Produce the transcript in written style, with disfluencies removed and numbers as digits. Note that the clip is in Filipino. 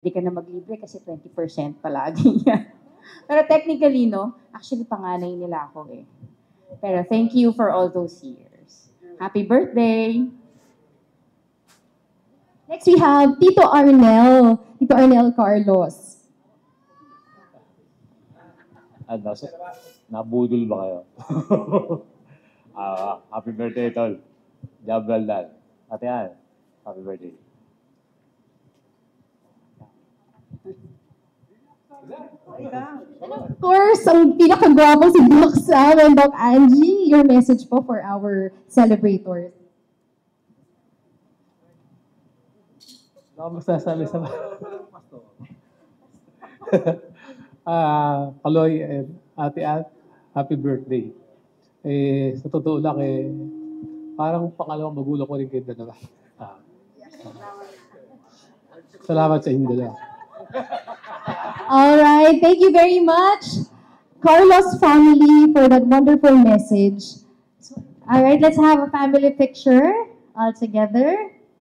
Hindi ka na maglibre kasi 20% palagi yan. Pero technically, no, actually panganay nila ako eh. Pero thank you for all those years. Happy birthday! Next, we have Tito Arnel. Tito Arnel Carlos. Ano, nabudol ba kayo? Happy birthday, Tol. Job well done. Ate Ann, happy birthday. And of course, ang pinakagwapo si Doc Sam and Doc Angie. Your message po for our celebrators. Ano magsasabi sa Kaloy and Ate Ann, happy birthday. Sa totoo lang, parang pangalawang magulang ko rin kayo dalawa. Salamat sa inyo dalawa. Alright, thank you very much, Carlos family, for that wonderful message. Alright, let's have a family picture all together.